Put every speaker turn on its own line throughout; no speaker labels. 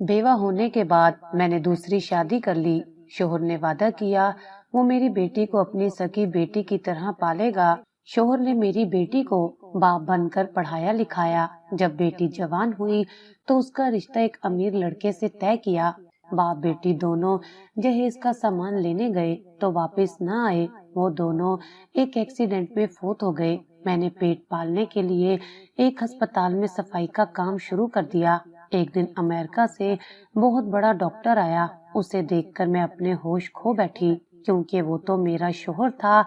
بیوہ ہونے کے بعد میں نے دوسری شادی کر لی۔ شوہر نے وعدہ کیا وہ میری بیٹی کو اپنی سکی بیٹی کی طرح پالے گا۔ شوہر نے میری بیٹی کو باپ بن کر پڑھایا لکھایا۔ جب بیٹی جوان ہوئی تو اس کا رشتہ ایک امیر لڑکے سے طے کیا۔ باپ بیٹی دونوں جہیز کا سامان لینے گئے تو واپس نہ آئے۔ وہ دونوں ایک ایکسیڈنٹ میں فوت ہو گئے۔ میں نے پیٹ پالنے کے لیے ایک ہسپتال میں صفائی کا کام شروع کر دیا۔ ایک دن امریکہ سے بہت بڑا ڈاکٹر آیا۔ اسے دیکھ کر میں اپنے ہوش کھو بیٹھی، کیونکہ وہ تو میرا شوہر تھا،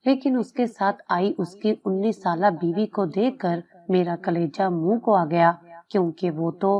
لیکن اس کے ساتھ آئی اس کی 19 سالہ بیوی کو دیکھ کر میرا کلیجہ منہ کو آ گیا، کیونکہ وہ تو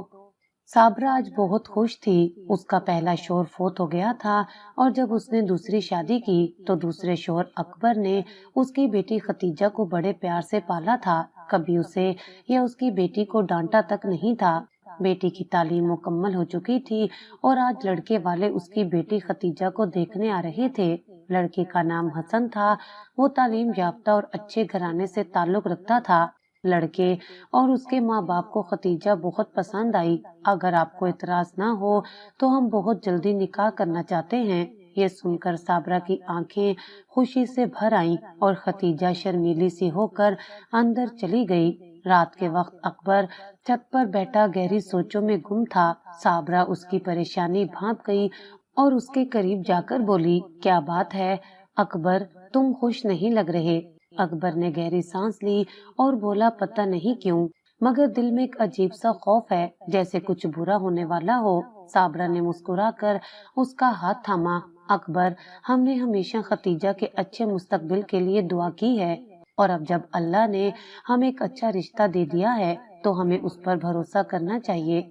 صابرہ آج بہت خوش تھی۔ اس کا پہلا شوہر فوت ہو گیا تھا اور جب اس نے دوسری شادی کی تو دوسرے شوہر اکبر نے اس کی بیٹی ختیجہ کو بڑے پیار سے پالا تھا، کبھی اسے یا اس کی بیٹی کو ڈانٹا تک نہیں تھا۔ بیٹی کی تعلیم مکمل ہو چکی تھی اور آج لڑکے والے اس کی بیٹی ختیجہ کو دیکھنے آ رہے تھے۔ لڑکے کا نام حسن تھا۔ وہ تعلیم یافتہ اور اچھے گھرانے سے تعلق رکھتا تھا۔ لڑکے اور اس کے ماں باپ کو ختیجہ بہت پسند آئی۔ اگر آپ کو اعتراض نہ ہو تو ہم بہت جلدی نکاح کرنا چاہتے ہیں۔ یہ سن کر صابرہ کی آنکھیں خوشی سے بھر آئیں اور ختیجہ شرمیلی سی ہو کر اندر چلی گئی۔ رات کے وقت اکبر چھت پر بیٹھا گہری سوچوں میں گم تھا۔ صابرہ اس کی پریشانی بھانپ گئی اور اس کے قریب جا کر بولی، کیا بات ہے اکبر، تم خوش نہیں لگ رہے؟ اکبر نے گہری سانس لی اور بولا، پتہ نہیں کیوں مگر دل میں ایک عجیب سا خوف ہے، جیسے کچھ برا ہونے والا ہو۔ صابرہ نے مسکرا کر اس کا ہاتھ تھاما۔ اکبر، ہم نے ہمیشہ ختیجہ کے اچھے مستقبل کے لیے دعا کی ہے، اور اب جب اللہ نے ہمیں ایک اچھا رشتہ دے دیا ہے تو ہمیں اس پر بھروسہ کرنا چاہیے۔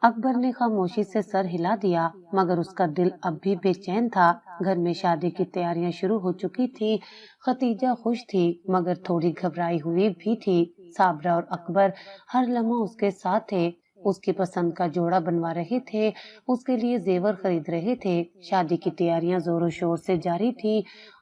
اکبر نے خاموشی سے سر ہلا دیا، مگر اس کا دل اب بھی بے چین تھا۔ گھر میں شادی کی تیاریاں شروع ہو چکی تھی۔ ختیجہ خوش تھی مگر تھوڑی گھبرائی ہوئی بھی تھی۔ صابرہ اور اکبر ہر لمحہ اس کے ساتھ تھے، اس کی پسند کا جوڑا بنوا رہے تھے، اس کے لیے زیور خرید رہے تھے۔ شادی کی تیاریاں زور و شور سے جاری تھی۔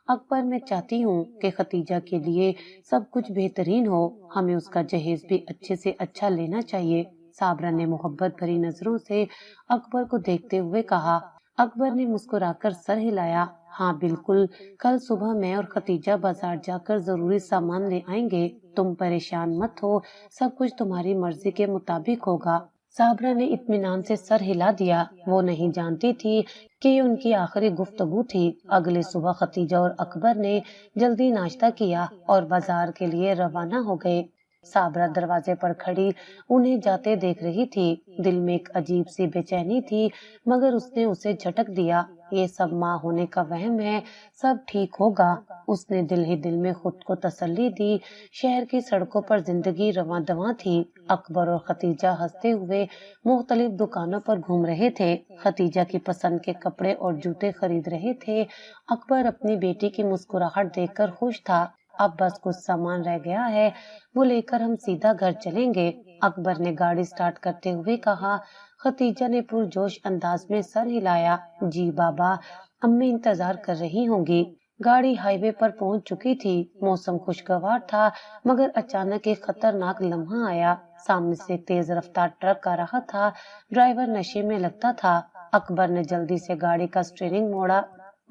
اکبر، میں چاہتی ہوں کہ ختیجہ کے لیے سب کچھ بہترین ہو، ہمیں اس کا جہیز بھی اچھے سے اچھا لینا چاہیے۔ صابرہ نے محبت بھری نظروں سے اکبر کو دیکھتے ہوئے کہا۔ اکبر نے مسکرا کر سر ہلایا، ہاں بالکل، کل صبح میں اور ختیجہ بازار جا کر ضروری سامان لے آئیں گے، تم پریشان مت ہو، سب کچھ تمہاری مرضی کے مطابق ہوگا۔ صابرہ نے اطمینان سے سر ہلا دیا۔ وہ نہیں جانتی تھی کہ یہ ان کی آخری گفتگو تھی۔ اگلے صبح ختیجہ اور اکبر نے جلدی ناشتہ کیا اور بازار کے لیے روانہ ہو گئے۔ صابرہ دروازے پر کھڑی انہیں جاتے دیکھ رہی تھی۔ دل میں ایک عجیب سی بے چینی تھی، مگر اس نے اسے جھٹک دیا۔ یہ سب ماں ہونے کا وہم ہے، سب ٹھیک ہوگا، اس نے دل ہی دل میں خود کو تسلی دی۔ شہر کی سڑکوں پر زندگی رواں دواں تھی۔ اکبر اور ختیجہ ہنستے ہوئے مختلف دکانوں پر گھوم رہے تھے، ختیجہ کی پسند کے کپڑے اور جوتے خرید رہے تھے۔ اکبر اپنی بیٹی کی مسکراہٹ دیکھ کر خوش تھا۔ اب بس کچھ سامان رہ گیا ہے، وہ لے کر ہم سیدھا گھر چلیں گے، اکبر نے گاڑی سٹارٹ کرتے ہوئے کہا۔ ختیجہ نے پرجوش انداز میں سر ہلایا، جی بابا، امی انتظار کر رہی ہوں گی۔ گاڑی ہائی وے پر پہنچ چکی تھی۔ موسم خوشگوار تھا، مگر اچانک ایک خطرناک لمحہ آیا۔ سامنے سے ایک تیز رفتار ٹرک آ رہا تھا، ڈرائیور نشے میں لگتا تھا۔ اکبر نے جلدی سے گاڑی کا اسٹیئرنگ موڑا،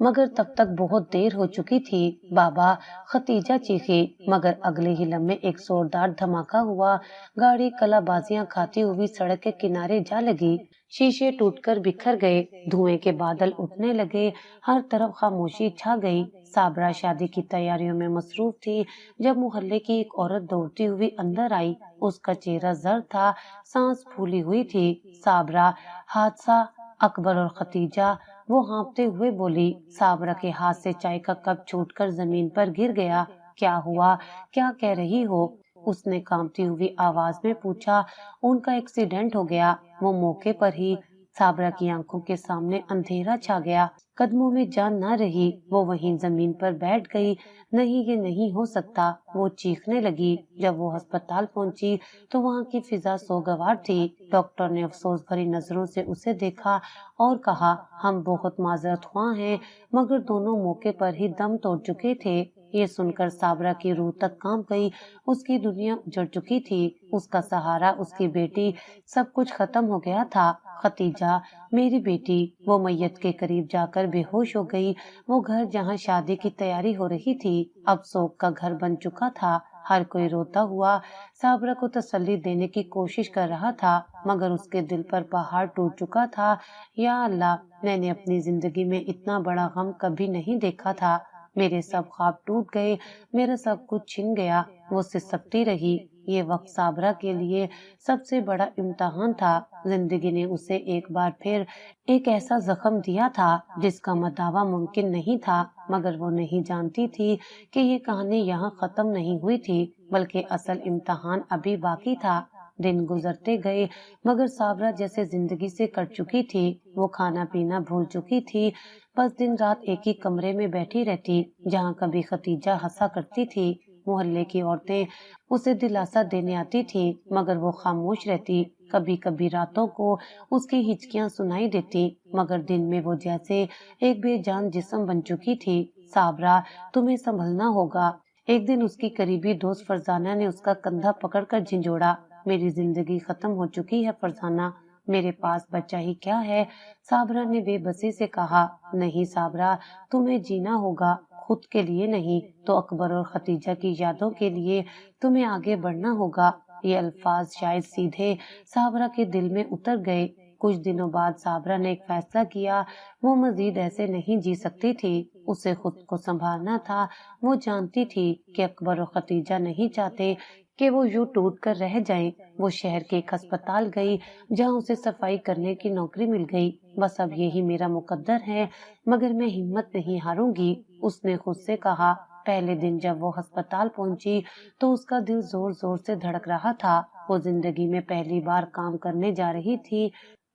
مگر تب تک بہت دیر ہو چکی تھی۔ بابا، ختیجہ چیخی، مگر اگلے ہی لمحے ایک زوردار دھماکہ ہوا۔ گاڑی کلا بازیاں کھاتی ہوئی سڑک کے کنارے جا لگی، شیشے ٹوٹ کر بکھر گئے، دھوئیں کے بادل اٹھنے لگے، ہر طرف خاموشی چھا گئی۔ صابرہ شادی کی تیاریوں میں مصروف تھی جب محلے کی ایک عورت دوڑتی ہوئی اندر آئی۔ اس کا چہرہ زرد تھا، سانس پھولی ہوئی تھی۔ صابرہ، حادثہ؟ اکبر اور ختیجہ؟ وہ ہانپتے ہوئے بولی۔ صابرہ کے ہاتھ سے چائے کا کپ چھوٹ کر زمین پر گر گیا۔ کیا ہوا؟ کیا کہہ رہی ہو؟ اس نے کانپتی ہوئی آواز میں پوچھا۔ ان کا ایکسیڈنٹ ہو گیا، وہ موقع پر ہی۔ صابرہ کی آنکھوں کے سامنے اندھیرا چھا گیا، قدموں میں جان نہ رہی، وہ وہیں زمین پر بیٹھ گئی۔ نہیں، یہ نہیں ہو سکتا، وہ چیخنے لگی۔ جب وہ ہسپتال پہنچی تو وہاں کی فضا سوگوار تھی۔ ڈاکٹر نے افسوس بھری نظروں سے اسے دیکھا اور کہا، ہم بہت معذرت خواہ ہیں، مگر دونوں موقع پر ہی دم توڑ چکے تھے۔ یہ سن کر صابرہ کی روح تک کانپ گئی۔ اس کی دنیا اجڑ چکی تھی، اس کا سہارا، اس کی بیٹی، سب کچھ ختم ہو گیا تھا۔ ختیجہ، میری بیٹی، وہ میت کے قریب جا کر بے ہوش ہو گئی۔ وہ گھر جہاں شادی کی تیاری ہو رہی تھی اب سوگ کا گھر بن چکا تھا۔ ہر کوئی روتا ہوا صابرہ کو تسلی دینے کی کوشش کر رہا تھا، مگر اس کے دل پر پہاڑ ٹوٹ چکا تھا۔ یا اللہ، میں نے اپنی زندگی میں اتنا بڑا غم کبھی نہیں دیکھا تھا۔ میرے سب خواب ٹوٹ گئے، میرا سب کچھ چھن گیا۔ وہ سسکتی رہی۔ یہ وقت صابرہ کے لیے سب سے بڑا امتحان تھا۔ زندگی نے اسے ایک بار پھر ایک ایسا زخم دیا تھا جس کا مداوع ممکن نہیں تھا، مگر وہ نہیں جانتی تھی کہ یہ کہانی یہاں ختم نہیں ہوئی تھی، بلکہ اصل امتحان ابھی باقی تھا۔ دن گزرتے گئے، مگر صابرہ جیسے زندگی سے کٹ چکی تھی۔ وہ کھانا پینا بھول چکی تھی، بس دن رات ایک ہی کمرے میں بیٹھی رہتی جہاں کبھی ختیجہ ہنسا کرتی تھی۔ محلے کی عورتیں اسے دلاسا دینے آتی تھی، مگر وہ خاموش رہتی۔ کبھی کبھی راتوں کو اس کی ہچکیاں سنائی دیتی، مگر دن میں وہ جیسے ایک بے جان جسم بن چکی تھی۔ صابرہ، تمہیں سنبھلنا ہوگا۔ ایک دن اس کی قریبی دوست فرزانہ نے اس کا کندھا پکڑ کر جھنجھوڑا۔ میری زندگی ختم ہو چکی ہے فرزانہ، میرے پاس بچہ ہی کیا ہے؟ صابرہ نے بے بسی سے کہا۔ نہیں صابرہ، تمہیں جینا ہوگا، خود کے لیے نہیں تو اکبر اور ختیجہ کی یادوں کے لیے تمہیں آگے بڑھنا ہوگا۔ یہ الفاظ شاید سیدھے صابرہ کے دل میں اتر گئے۔ کچھ دنوں بعد صابرہ نے ایک فیصلہ کیا، وہ مزید ایسے نہیں جی سکتی تھی، اسے خود کو سنبھالنا تھا۔ وہ جانتی تھی کہ اکبر اور ختیجہ نہیں چاہتے کہ وہ یوں ٹوٹ کر رہ جائیں۔ وہ شہر کے ایک ہسپتال گئی جہاں اسے صفائی کرنے کی نوکری مل گئی۔ بس اب یہی میرا مقدر ہے، مگر میں ہمت نہیں ہاروں گی، اس نے خود سے کہا۔ پہلے دن جب وہ ہسپتال پہنچی تو اس کا دل زور زور سے دھڑک رہا تھا۔ وہ زندگی میں پہلی بار کام کرنے جا رہی تھی،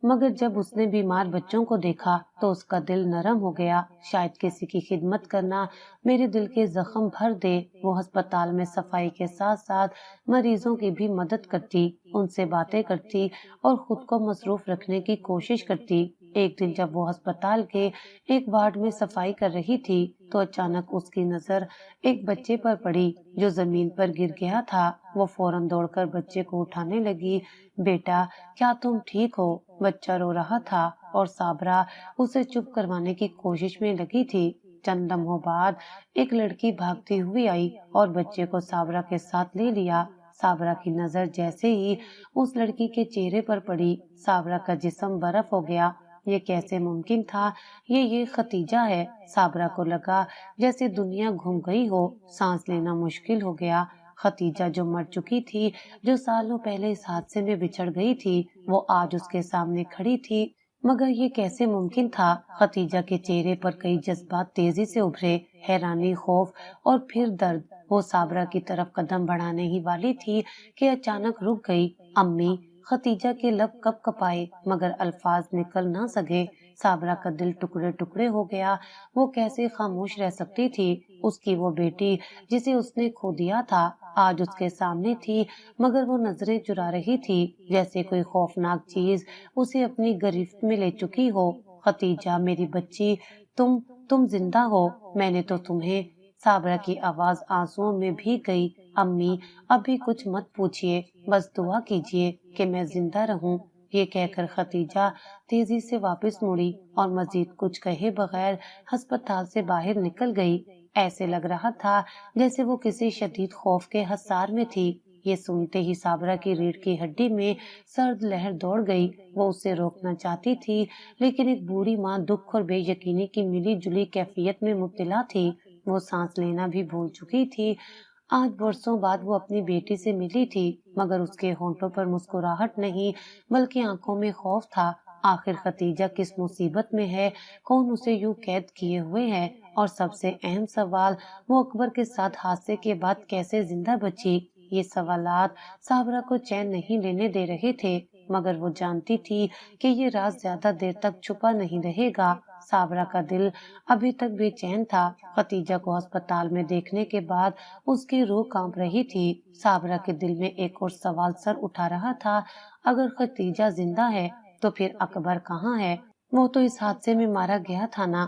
مگر جب اس نے بیمار بچوں کو دیکھا تو اس کا دل نرم ہو گیا۔ شاید کسی کی خدمت کرنا میرے دل کے زخم بھر دے۔ وہ ہسپتال میں صفائی کے ساتھ ساتھ مریضوں کی بھی مدد کرتی، ان سے باتیں کرتی اور خود کو مصروف رکھنے کی کوشش کرتی۔ ایک دن جب وہ ہسپتال کے ایک وارڈ میں صفائی کر رہی تھی تو اچانک اس کی نظر ایک بچے پر پڑی جو زمین پر گر گیا تھا۔ وہ فوراً دوڑ کر بچے کو اٹھانے لگی۔ بیٹا، کیا تم ٹھیک ہو؟ بچہ رو رہا تھا اور صابرہ اسے چپ کروانے کی کوشش میں لگی تھی۔ چند لمحوں بعد ایک لڑکی بھاگتی ہوئی آئی اور بچے کو صابرہ کے ساتھ لے لیا۔ صابرہ کی نظر جیسے ہی اس لڑکی کے چہرے پر پڑی، صابرہ کا جسم برف ہو گیا۔ یہ کیسے ممکن تھا؟ یہ ختیجہ ہے۔ صابرہ کو لگا جیسے دنیا گھوم گئی ہو، سانس لینا مشکل ہو گیا۔ ختیجہ جو مر چکی تھی، جو سالوں پہلے اس حادثے میں بچھڑ گئی تھی، وہ آج اس کے سامنے کھڑی تھی، مگر یہ کیسے ممکن تھا؟ ختیجہ کے چہرے پر کئی جذبات تیزی سے ابھرے، حیرانی، خوف اور پھر درد۔ وہ صابرہ کی طرف قدم بڑھانے ہی والی تھی کہ اچانک رک گئی۔ امی! ختیجہ کے لب کپ کپائے مگر الفاظ نکل نہ سکے۔ صابرہ کا دل ٹکڑے ٹکڑے ہو گیا۔ وہ کیسے خاموش رہ سکتی تھی؟ اس کی وہ بیٹی جسے اس نے کھو دیا تھا آج اس کے سامنے تھی، مگر وہ نظریں چرا رہی تھی جیسے کوئی خوفناک چیز اسے اپنی گرفت میں لے چکی ہو۔ ختیجہ، میری بچی، تم زندہ ہو، میں نے تو تمہیں۔ صابرہ کی آواز آنسوؤں میں بھیگ گئی۔ امی، ابھی کچھ مت پوچھئے، بس دعا کیجئے کہ میں زندہ رہوں۔ یہ کہہ کر ختیجہ تیزی سے واپس مڑی اور مزید کچھ کہے بغیر ہسپتال سے باہر نکل گئی۔ ایسے لگ رہا تھا جیسے وہ کسی شدید خوف کے حصار میں تھی۔ یہ سنتے ہی صابرہ کی ریڑھ کی ہڈی میں سرد لہر دوڑ گئی۔ وہ اسے روکنا چاہتی تھی، لیکن ایک بوڑھی ماں دکھ اور بے یقینی کی ملی جلی کیفیت میں مبتلا تھی۔ وہ سانس لینا بھی بھول چکی تھی۔ آج برسوں بعد وہ اپنی بیٹی سے ملی تھی، مگر اس کے ہونٹوں پر مسکراہٹ نہیں بلکہ آنکھوں میں خوف تھا۔ آخر ختیجہ کس مصیبت میں ہے؟ کون اسے یوں قید کیے ہوئے ہے؟ اور سب سے اہم سوال، وہ اکبر کے ساتھ حادثے کے بعد کیسے زندہ بچی؟ یہ سوالات صابرہ کو چین نہیں لینے دے رہے تھے، مگر وہ جانتی تھی کہ یہ راز زیادہ دیر تک چھپا نہیں رہے گا۔ صابرہ کا دل ابھی تک بے چین تھا۔ ختیجہ کو ہسپتال میں دیکھنے کے بعد اس کی روح کانپ رہی تھی۔ صابرہ کے دل میں ایک اور سوال سر اٹھا رہا تھا، اگر ختیجہ زندہ ہے تو پھر اکبر کہاں ہے؟ وہ تو اس حادثے میں مارا گیا تھا نا۔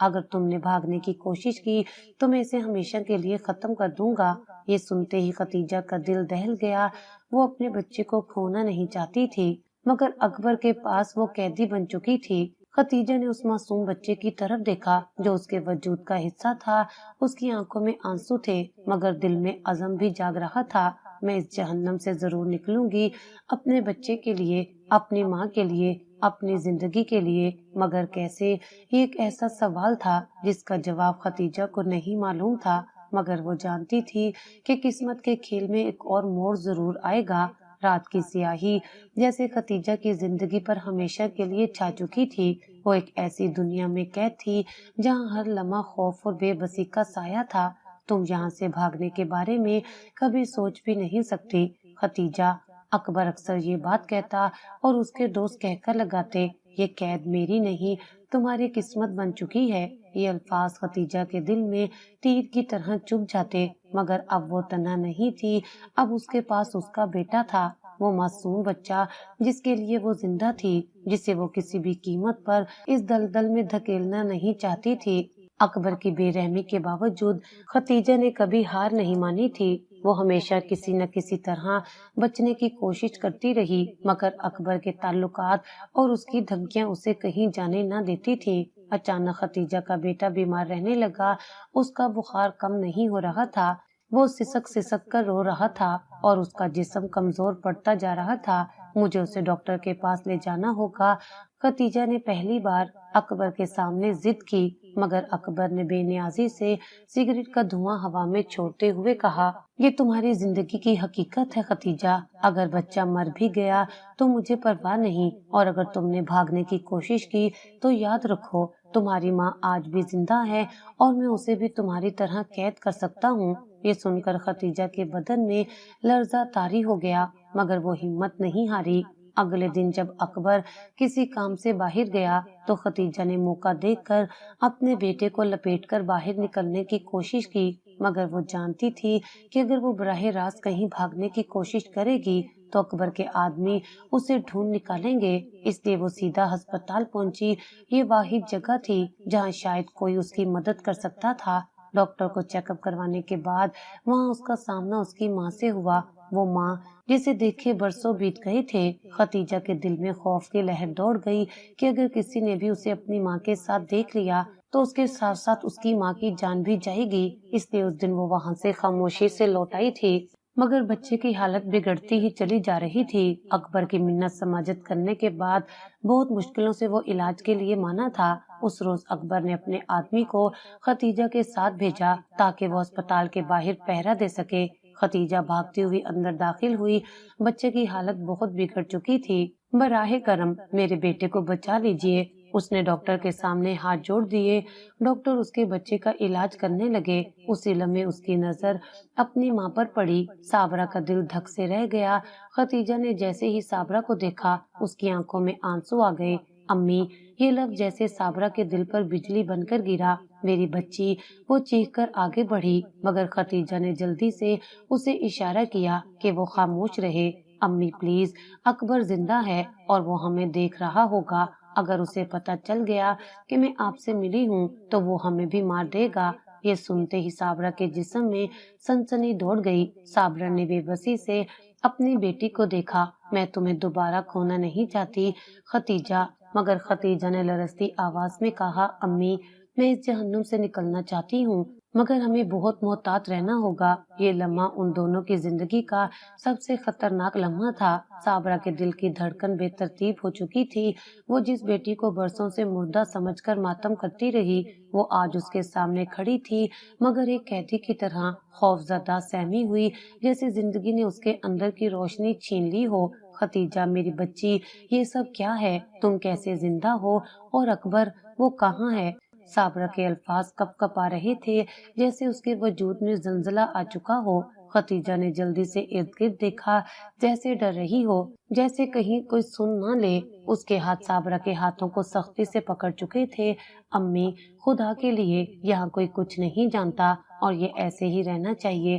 اگر تم نے بھاگنے کی کوشش کی تو میں اسے ہمیشہ کے لیے ختم کر دوں گا۔ یہ سنتے ہی خدیجہ کا دل دہل گیا۔ وہ اپنے بچے کو کھونا نہیں چاہتی تھی، مگر اکبر کے پاس وہ قیدی بن چکی تھی۔ خدیجہ نے اس معصوم بچے کی طرف دیکھا جو اس کے وجود کا حصہ تھا۔ اس کی آنکھوں میں آنسو تھے، مگر دل میں عزم بھی جاگ رہا تھا۔ میں اس جہنم سے ضرور نکلوں گی، اپنے بچے کے لیے، اپنی ماں کے لیے، اپنی زندگی کے لیے، مگر کیسے؟ یہ ایک ایسا سوال تھا جس کا جواب خدیجہ کو نہیں معلوم تھا، مگر وہ جانتی تھی کہ قسمت کے کھیل میں ایک اور موڑ ضرور آئے گا۔ رات کی سیاہی جیسے خدیجہ کی زندگی پر ہمیشہ کے لیے چھا چکی تھی۔ وہ ایک ایسی دنیا میں قید تھی جہاں ہر لمحہ خوف اور بے بسی کا سایہ تھا۔ تم یہاں سے بھاگنے کے بارے میں کبھی سوچ بھی نہیں سکتی خدیجہ، اکبر اکثر یہ بات کہتا اور اس کے دوست کہہ کر لگاتے، یہ قید میری نہیں، تمہاری قسمت بن چکی ہے۔ یہ الفاظ خدیجہ کے دل میں تیر کی طرح چبھ جاتے، مگر اب وہ تنہا نہیں تھی، اب اس کے پاس اس کا بیٹا تھا، وہ معصوم بچہ جس کے لیے وہ زندہ تھی، جسے وہ کسی بھی قیمت پر اس دلدل میں دھکیلنا نہیں چاہتی تھی۔ اکبر کی بے رحمی کے باوجود خدیجہ نے کبھی ہار نہیں مانی تھی۔ وہ ہمیشہ کسی نہ کسی طرح بچنے کی کوشش کرتی رہی، مگر اکبر کے تعلقات اور اس کی دھمکیاں اسے کہیں جانے نہ دیتی تھی۔ اچانک خدیجہ کا بیٹا بیمار رہنے لگا، اس کا بخار کم نہیں ہو رہا تھا، وہ سسک سسک کر رو رہا تھا اور اس کا جسم کمزور پڑتا جا رہا تھا۔ مجھے اسے ڈاکٹر کے پاس لے جانا ہوگا، خدیجہ نے پہلی بار اکبر کے سامنے ضد کی، مگر اکبر نے بے نیازی سے سگریٹ کا دھواں ہوا میں چھوڑتے ہوئے کہا، یہ تمہاری زندگی کی حقیقت ہے خدیجہ، اگر بچہ مر بھی گیا تو مجھے پرواہ نہیں، اور اگر تم نے بھاگنے کی کوشش کی تو یاد رکھو تمہاری ماں آج بھی زندہ ہے اور میں اسے بھی تمہاری طرح قید کر سکتا ہوں۔ یہ سن کر خدیجہ کے بدن میں لرزہ طاری ہو گیا، مگر وہ ہمت نہیں ہاری۔ اگلے دن جب اکبر کسی کام سے باہر گیا تو خدیجہ نے موقع دیکھ کر اپنے بیٹے کو لپیٹ کر باہر نکلنے کی کوشش کی، مگر وہ جانتی تھی کہ اگر وہ براہ راست کہیں بھاگنے کی کوشش کرے گی تو اکبر کے آدمی اسے ڈھونڈ نکالیں گے، اس لیے وہ سیدھا ہسپتال پہنچی۔ یہ واحد جگہ تھی جہاں شاید کوئی اس کی مدد کر سکتا تھا۔ ڈاکٹر کو چیک اپ کروانے کے بعد وہاں اس کا سامنا اس کی ماں سے ہوا، وہ ماں جسے دیکھے برسوں بیت گئے تھے۔ خدیجہ کے دل میں خوف کی لہر دوڑ گئی کہ اگر کسی نے بھی اسے اپنی ماں کے ساتھ دیکھ لیا تو اس کے ساتھ ساتھ اس کی ماں کی جان بھی جائے گی، اس لیے اس دن وہ وہاں سے خاموشی سے لوٹ آئی تھی، مگر بچے کی حالت بگڑتی ہی چلی جا رہی تھی۔ اکبر کی منت سماجت کرنے کے بعد بہت مشکلوں سے وہ علاج کے لیے مانا تھا۔ اس روز اکبر نے اپنے آدمی کو خدیجہ کے ساتھ بھیجا تاکہ وہ اسپتال کے باہر پہرا دے سکے۔ خدیجہ بھاگتی ہوئی اندر داخل ہوئی، بچے کی حالت بہت بگڑ چکی تھی۔ براہ کرم میرے بیٹے کو بچا لیجئے، اس نے ڈاکٹر کے سامنے ہاتھ جوڑ دیے۔ ڈاکٹر اس کے بچے کا علاج کرنے لگے۔ اسی لمحے اس کی نظر اپنی ماں پر پڑی۔ صابرہ کا دل دھک سے رہ گیا۔ خدیجہ نے جیسے ہی صابرہ کو دیکھا اس کی آنکھوں میں آنسو آ گئے۔ امی، یہ لفظ جیسے صابرہ کے دل پر بجلی بن کر گرا، میری بچی، وہ چیخ کر آگے بڑھی، مگر خدیجہ نے جلدی سے اسے اشارہ کیا کہ وہ خاموش رہے۔ امی پلیز، اکبر زندہ ہے اور وہ ہمیں دیکھ رہا ہوگا، اگر اسے پتہ چل گیا کہ میں آپ سے ملی ہوں تو وہ ہمیں بھی مار دے گا۔ یہ سنتے ہی صابرہ کے جسم میں سنسنی دوڑ گئی۔ صابرہ نے بے بسی سے اپنی بیٹی کو دیکھا۔ میں تمہیں دوبارہ کھونا نہیں چاہتی خدیجہ، مگر خدیجہ نے لرزتی آواز میں کہا، امی، میں اس جہنم سے نکلنا چاہتی ہوں، مگر ہمیں بہت محتاط رہنا ہوگا۔ یہ لمحہ ان دونوں کی زندگی کا سب سے خطرناک لمحہ تھا۔ صابرہ کے دل کی دھڑکن بے ترتیب ہو چکی تھی۔ وہ جس بیٹی کو برسوں سے مردہ سمجھ کر ماتم کرتی رہی، وہ آج اس کے سامنے کھڑی تھی، مگر ایک قیدی کی طرح خوف زدہ، سہمی ہوئی، جیسے زندگی نے اس کے اندر کی روشنی چھین لی ہو۔ خدیجہ، میری بچی، یہ سب کیا ہے؟ تم کیسے زندہ ہو؟ اور اکبر، وہ کہاں ہے؟ صابرہ کے الفاظ کپ کپ آ رہے تھے، جیسے اس کے وجود میں زلزلہ آ چکا ہو۔ خدیجہ نے جلدی سے ارد گرد دیکھا، جیسے ڈر رہی ہو، جیسے کہیں کوئی سن نہ لے۔ اس کے ہاتھ صابرہ کے ہاتھوں کو سختی سے پکڑ چکے تھے۔ امی، خدا کے لیے، یہاں کوئی کچھ نہیں جانتا اور یہ ایسے ہی رہنا چاہیے۔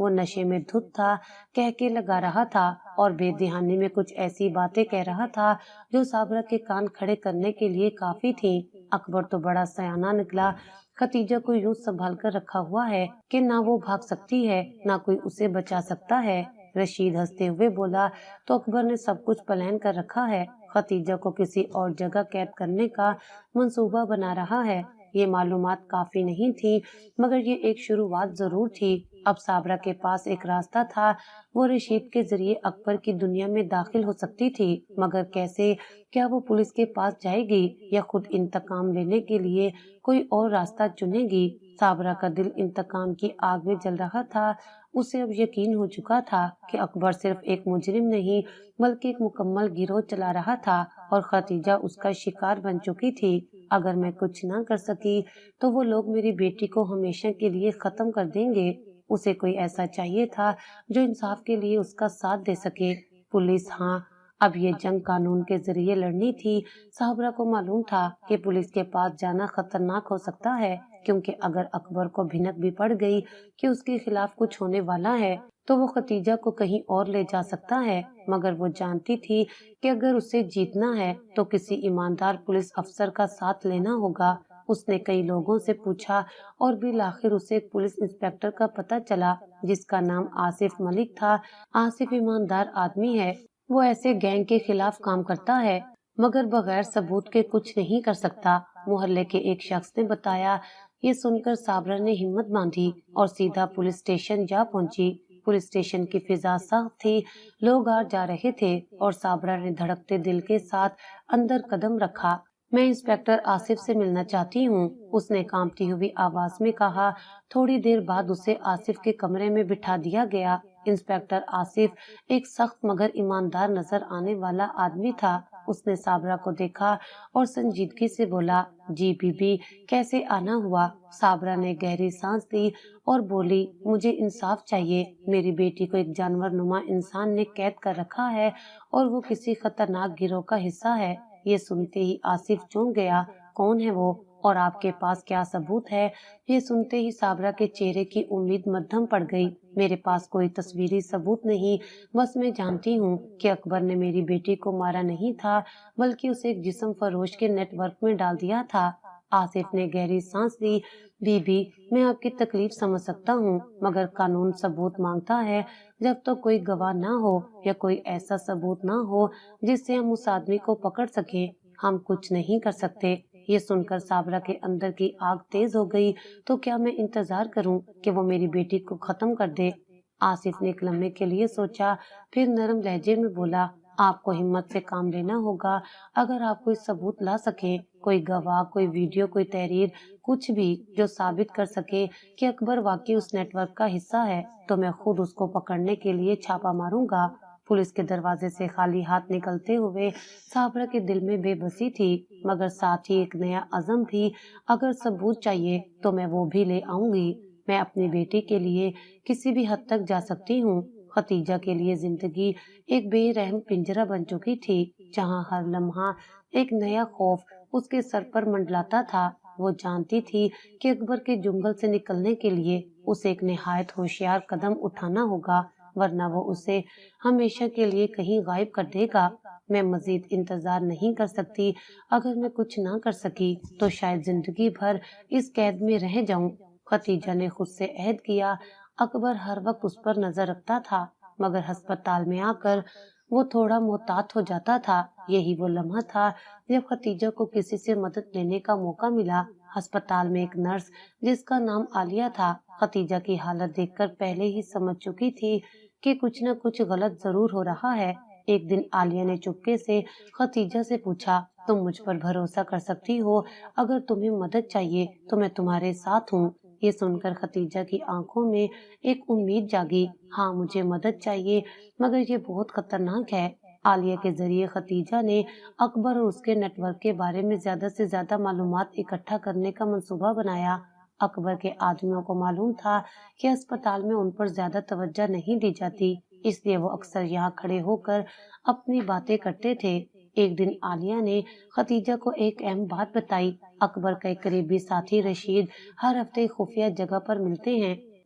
وہ نشے میں دھت تھا، کہکے لگا رہا تھا اور بے دہانی میں کچھ ایسی باتیں کہہ رہا تھا جو صابرہ کے کان کھڑے کرنے کے لیے کافی تھی۔ اکبر تو بڑا سیانہ نکلا، ختیجہ کو یوں سنبھال کر رکھا ہوا ہے کہ نہ وہ بھاگ سکتی ہے نہ کوئی اسے بچا سکتا ہے۔ رشید ہنستے ہوئے بولا، تو اکبر نے سب کچھ پلان کر رکھا ہے، ختیجہ کو کسی اور جگہ قید کرنے کا منصوبہ بنا رہا ہے۔ یہ معلومات کافی نہیں تھی مگر یہ ایک شروعات ضرور تھی۔ اب صابرہ کے پاس ایک راستہ تھا، وہ رشید کے ذریعے اکبر کی دنیا میں داخل ہو سکتی تھی، مگر کیسے؟ کیا وہ پولیس کے پاس جائے گی یا خود انتقام لینے کے لیے کوئی اور راستہ چنے گی؟ صابرہ کا دل انتقام کی آگ میں جل رہا تھا۔ اسے اب یقین ہو چکا تھا کہ اکبر صرف ایک مجرم نہیں بلکہ ایک مکمل گروہ چلا رہا تھا اور ختیجہ اس کا شکار بن چکی تھی۔ اگر میں کچھ نہ کر سکی تو وہ لوگ میری بیٹی کو ہمیشہ کے لیے ختم کر دیں گے۔ اسے کوئی ایسا چاہیے تھا جو انصاف کے لیے اس کا ساتھ دے سکے۔ پولیس، ہاں، اب یہ جنگ قانون کے ذریعے لڑنی تھی۔ صابرہ کو معلوم تھا کہ پولیس کے پاس جانا خطرناک ہو سکتا ہے، کیونکہ اگر اکبر کو بھنک بھی پڑ گئی کہ اس کے خلاف کچھ ہونے والا ہے تو وہ ختیجہ کو کہیں اور لے جا سکتا ہے، مگر وہ جانتی تھی کہ اگر اسے جیتنا ہے تو کسی ایماندار پولیس افسر کا ساتھ لینا ہوگا۔ اس نے کئی لوگوں سے پوچھا اور بالآخر اسے ایک پولیس انسپکٹر کا پتہ چلا جس کا نام آصف ملک تھا۔ آصف ایماندار آدمی ہے، وہ ایسے گینگ کے خلاف کام کرتا ہے مگر بغیر ثبوت کے کچھ نہیں کر سکتا، محلے کے ایک شخص نے بتایا۔ یہ سن کر صابرہ نے ہمت باندھی اور سیدھا پولیس اسٹیشن جا پہنچی۔ پولیس اسٹیشن کی فضا سخت تھی، لوگ آ جا رہے تھے اور صابرہ نے دھڑکتے دل کے ساتھ اندر قدم رکھا۔ میں انسپکٹر آصف سے ملنا چاہتی ہوں، اس نے کانپتی ہوئی آواز میں کہا۔ تھوڑی دیر بعد اسے آصف کے کمرے میں بٹھا دیا گیا۔ انسپکٹر آصف ایک سخت مگر ایماندار نظر آنے والا آدمی تھا۔ اس نے صابرہ کو دیکھا اور سنجیدگی سے بولا، جی بی بی، کیسے آنا ہوا؟ صابرہ نے گہری سانس لی اور بولی، مجھے انصاف چاہیے، میری بیٹی کو ایک جانور نما انسان نے قید کر رکھا ہے اور وہ کسی خطرناک گروہ کا حصہ ہے۔ یہ سنتے ہی آصف چونک گیا، کون ہے وہ اور آپ کے پاس کیا ثبوت ہے؟ یہ سنتے ہی صابرہ کے چہرے کی امید مدھم پڑ گئی۔ میرے پاس کوئی تصویری ثبوت نہیں، بس میں جانتی ہوں کہ اکبر نے میری بیٹی کو مارا نہیں تھا بلکہ اسے ایک جسم فروش کے نیٹ ورک میں ڈال دیا تھا۔ آصف نے گہری سانس لی، بی بی، میں آپ کی تکلیف سمجھ سکتا ہوں مگر قانون ثبوت مانگتا ہے۔ جب تک کوئی گواہ نہ ہو یا کوئی ایسا ثبوت نہ ہو جس سے ہم اس آدمی کو پکڑ سکیں، ہم کچھ نہیں کر سکتے۔ یہ سن کر صابرہ کے اندر کی آگ تیز ہو گئی، تو کیا میں انتظار کروں کہ وہ میری بیٹی کو ختم کر دے؟ آصف نے ایک لمحے کے لیے سوچا، پھر نرم لہجے میں بولا، آپ کو ہمت سے کام لینا ہوگا۔ اگر آپ کوئی ثبوت لا سکیں، کوئی گواہ، کوئی ویڈیو، کوئی تحریر، کچھ بھی جو ثابت کر سکے کہ اکبر واقعی اس نیٹ ورک کا حصہ ہے، تو میں خود اس کو پکڑنے کے لیے چھاپا ماروں گا۔ پولیس کے دروازے سے خالی ہاتھ نکلتے ہوئے صابرہ کے دل میں بے بسی تھی مگر ساتھ ہی ایک نیا عزم بھی۔ اگر ثبوت چاہیے تو میں وہ بھی لے آؤں گی۔ میں اپنی بیٹی کے لیے کسی بھی حد تک جا سکتی ہوں۔ ختیجہ کے لیے زندگی ایک بے رحم پنجرہ بن چکی تھی جہاں ہر لمحہ ایک نیا خوف اس کے سر پر منڈلاتا تھا۔ وہ جانتی تھی کہ اکبر کے جنگل سے نکلنے کے لیے اسے ایک نہایت ہوشیار قدم اٹھانا ہوگا، ورنہ وہ اسے ہمیشہ کے لیے کہیں غائب کر دے گا۔ میں مزید انتظار نہیں کر سکتی، اگر میں کچھ نہ کر سکی تو شاید زندگی بھر اس قید میں رہ جاؤں۔ ختیجہ نے خود سے عہد کیا، اکبر ہر وقت اس پر نظر رکھتا تھا مگر ہسپتال میں آ کر وہ تھوڑا محتاط ہو جاتا تھا۔ یہی وہ لمحہ تھا جب ختیجہ کو کسی سے مدد لینے کا موقع ملا۔ ہسپتال میں ایک نرس جس کا نام عالیہ تھا، ختیجہ کی حالت دیکھ کر پہلے ہی سمجھ چکی تھی کہ کچھ نہ کچھ غلط ضرور ہو رہا ہے۔ ایک دن عالیہ نے چپکے سے ختیجہ سے پوچھا، تم مجھ پر بھروسہ کر سکتی ہو؟ اگر تمہیں مدد چاہیے تو میں تمہارے ساتھ ہوں۔ یہ سن کر ختیجہ کی آنکھوں میں ایک امید جاگی، ہاں مجھے مدد چاہیے مگر یہ بہت خطرناک ہے۔ عالیہ کے ذریعے ختیجہ نے اکبر اور اس کے نیٹ ورک کے بارے میں زیادہ سے زیادہ معلومات اکٹھا کرنے کا منصوبہ بنایا۔ اکبر کے آدمیوں کو معلوم تھا کہ اسپتال میں ان پر زیادہ توجہ نہیں دی جاتی، اس لیے وہ اکثر یہاں کھڑے ہو کر اپنی باتیں کرتے تھے۔ ایک دن عالیہ نے ختیجہ کو ایک اہم بات بتائی، اکبر کا ایک قریبی ساتھی رشید ہر ہفتے خفیہ جگہ پر ملتے ہیں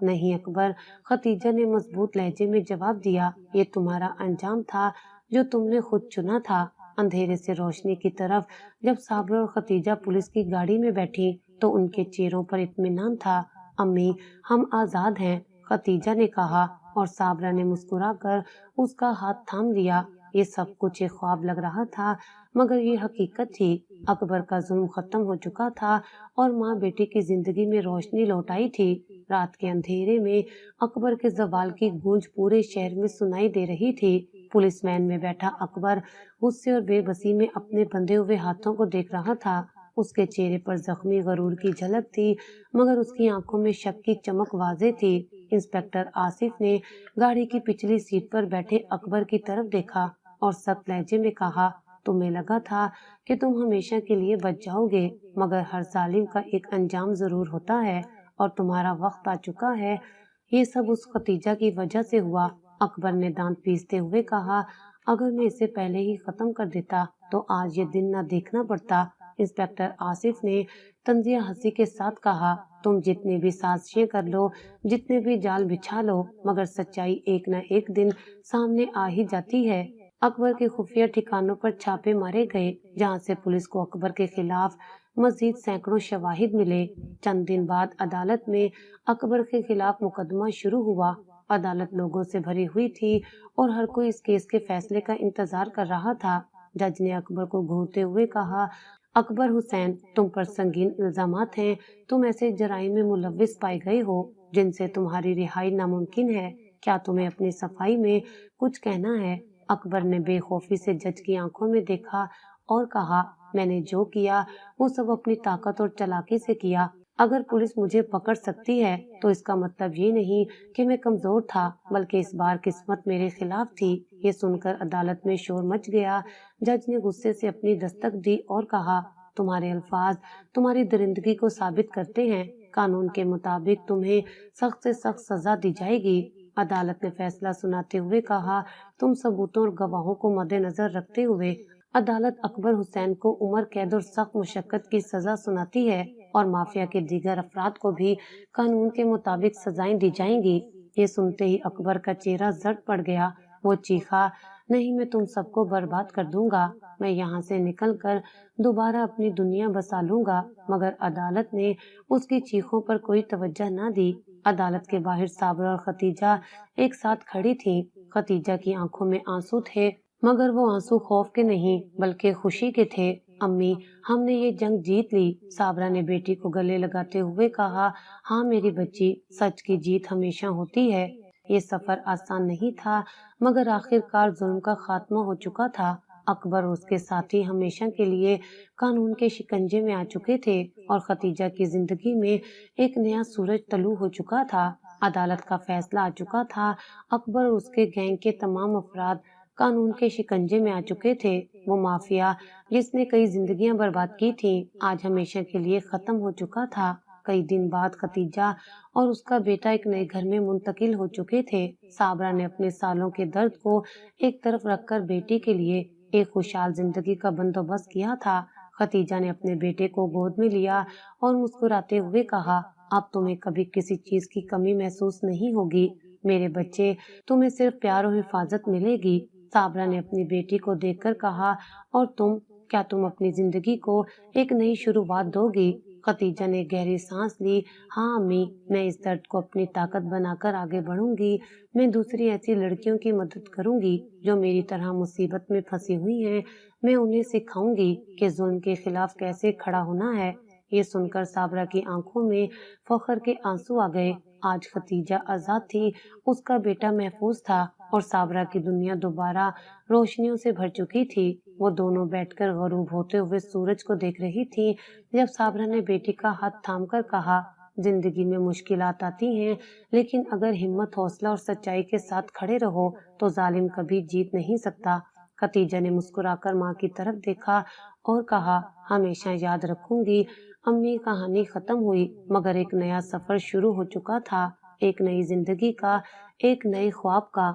نہیں اکبر، خدیجہ نے مضبوط لہجے میں جواب دیا، یہ تمہارا انجام تھا جو تم نے خود چنا تھا۔ اندھیرے سے روشنی کی طرف جب صابرہ اور خدیجہ پولیس کی گاڑی میں بیٹھی تو ان کے چہروں پر اطمینان تھا۔ امی، ہم آزاد ہیں، خدیجہ نے کہا، اور صابرہ نے مسکرا کر اس کا ہاتھ تھام لیا۔ یہ سب کچھ ایک خواب لگ رہا تھا مگر یہ حقیقت تھی۔ اکبر کا ظلم ختم ہو چکا تھا اور ماں بیٹی کی زندگی میں روشنی لوٹ آئی تھی۔ رات کے اندھیرے میں اکبر کے زوال کی گونج پورے شہر میں سنائی دے رہی تھی۔ پولیس وین میں بیٹھا اکبر غصے اور بے بسی میں اپنے بندھے ہوئے ہاتھوں کو دیکھ رہا تھا۔ اس کے چہرے پر زخمی غرور کی جھلک تھی مگر اس کی آنکھوں میں شک کی چمک واضح تھی۔ انسپکٹر آصف نے گاڑی کی پچھلی سیٹ پر بیٹھے اکبر کی طرف دیکھا اور سخت لہجے میں کہا، تمہیں لگا تھا کہ تم ہمیشہ کے لیے بچ جاؤ گے مگر ہر ظالم کا ایک انجام ضرور ہوتا ہے اور تمہارا وقت آ چکا ہے۔ یہ سب اس خدیجہ کی وجہ سے ہوا۔ اکبر نے دانت پیستے ہوئے کہا، اگر میں اسے پہلے ہی ختم کر دیتا تو آج یہ دن نہ دیکھنا پڑتا۔ انسپکٹر آصف نے طنزیہ ہنسی کے ساتھ کہا، تم جتنے بھی سازشیں کر لو، جتنے بھی جال بچھا لو مگر سچائی ایک نہ ایک دن سامنے آ ہی جاتی ہے۔ اکبر کے خفیہ ٹھکانوں پر چھاپے مارے گئے جہاں سے پولیس کو اکبر کے خلاف مزید سینکڑوں شواہد ملے۔ چند دن بعد عدالت میں اکبر کے خلاف مقدمہ شروع ہوا۔ عدالت لوگوں سے بھری ہوئی تھی اور ہر کوئی اس کیس کے فیصلے کا انتظار کر رہا تھا۔ جج نے اکبر کو گھورتے ہوئے کہا، اکبر حسین، تم پر سنگین الزامات ہیں۔ تم ایسے جرائم میں ملوث پائے گئے ہو جن سے تمہاری رہائی ناممکن ہے۔ کیا تمہیں اپنی صفائی میں کچھ کہنا ہے؟ اکبر نے بے خوفی سے جج کی آنکھوں میں دیکھا اور کہا، میں نے جو کیا وہ سب اپنی طاقت اور چالاکی سے کیا۔ اگر پولیس مجھے پکڑ سکتی ہے تو اس کا مطلب یہ نہیں کہ میں کمزور تھا بلکہ اس بار قسمت میرے خلاف تھی۔ یہ سن کر عدالت میں شور مچ گیا۔ جج نے غصے سے اپنی دستک دی اور کہا، تمہارے الفاظ تمہاری درندگی کو ثابت کرتے ہیں۔ قانون کے مطابق تمہیں سخت سے سخت سزا دی جائے گی۔ عدالت نے فیصلہ سناتے ہوئے کہا، تم ثبوتوں اور گواہوں کو مد نظر رکھتے ہوئے عدالت اکبر حسین کو عمر قید اور سخت مشقت کی سزا سناتی ہے اور مافیا کے دیگر افراد کو بھی قانون کے مطابق سزائیں دی جائیں گی۔ یہ سنتے ہی اکبر کا چہرہ زرد پڑ گیا۔ وہ چیخا، نہیں، میں تم سب کو برباد کر دوں گا، میں یہاں سے نکل کر دوبارہ اپنی دنیا بسا لوں گا۔ مگر عدالت نے اس کی چیخوں پر کوئی توجہ نہ دی۔ عدالت کے باہر صابرہ اور خدیجہ ایک ساتھ کھڑی تھیں۔ خدیجہ کی آنکھوں میں آنسو تھے مگر وہ آنسو خوف کے نہیں بلکہ خوشی کے تھے۔ امی، ہم نے یہ جنگ جیت لی، صابرہ نے بیٹی کو گلے لگاتے ہوئے کہا۔ ہاں میری بچی، سچ کی جیت ہمیشہ ہوتی ہے۔ یہ سفر آسان نہیں تھا مگر آخر کار ظلم کا خاتمہ ہو چکا تھا۔ اکبر اور اس کے ساتھی ہمیشہ کے لیے قانون کے شکنجے میں آ چکے تھے اور خدیجہ کی زندگی میں ایک نیا سورج طلوع ہو چکا تھا۔ عدالت کا فیصلہ آ چکا تھا۔ اکبر اور اس کے گینگ کے تمام افراد قانون کے شکنجے میں آ چکے تھے۔ وہ مافیا جس نے کئی زندگیاں برباد کی تھیں آج ہمیشہ کے لیے ختم ہو چکا تھا۔ کئی دن بعد خدیجہ اور اس کا بیٹا ایک نئے گھر میں منتقل ہو چکے تھے۔ صابرہ نے اپنے سالوں کے درد کو ایک طرف رکھ کر بیٹی کے لیے ایک خوشحال زندگی کا بندوبست کیا تھا۔ خدیجہ نے اپنے بیٹے کو گود میں لیا اور مسکراتے ہوئے کہا، اب تمہیں کبھی کسی چیز کی کمی محسوس نہیں ہوگی میرے بچے، تمہیں صرف پیار اور حفاظت ملے گی۔ صابرہ نے اپنی بیٹی کو دیکھ کر کہا، اور تم، کیا تم اپنی زندگی کو ایک نئی شروعات دو گی؟ خدیجہ نے گہری سانس لی، ہاں امی، میں اس درد کو اپنی طاقت بنا کر آگے بڑھوں گی۔ میں دوسری ایسی لڑکیوں کی مدد کروں گی جو میری طرح مصیبت میں پھنسی ہوئی ہیں۔ میں انہیں سکھاؤں گی کہ ظلم کے خلاف کیسے کھڑا ہونا ہے۔ یہ سن کر صابرہ کی آنکھوں میں فخر کے آنسو آ گئے۔ آج خدیجہ آزاد تھی، اس کا بیٹا محفوظ تھا اور صابرہ کی دنیا دوبارہ روشنیوں سے بھر چکی تھی۔ وہ دونوں بیٹھ کر غروب ہوتے ہوئے سورج کو دیکھ رہی تھی جب صابرہ نے بیٹی کا ہاتھ تھام کر کہا، زندگی میں مشکلات آتی ہیں لیکن اگر ہمت، حوصلہ اور سچائی کے ساتھ کھڑے رہو تو ظالم کبھی جیت نہیں سکتا۔ خدیجہ نے مسکرا کر ماں کی طرف دیکھا اور کہا، ہمیشہ یاد رکھوں گی امی۔ کہانی ختم ہوئی مگر ایک نیا سفر شروع ہو چکا تھا، ایک نئی زندگی کا، ایک نئے خواب کا۔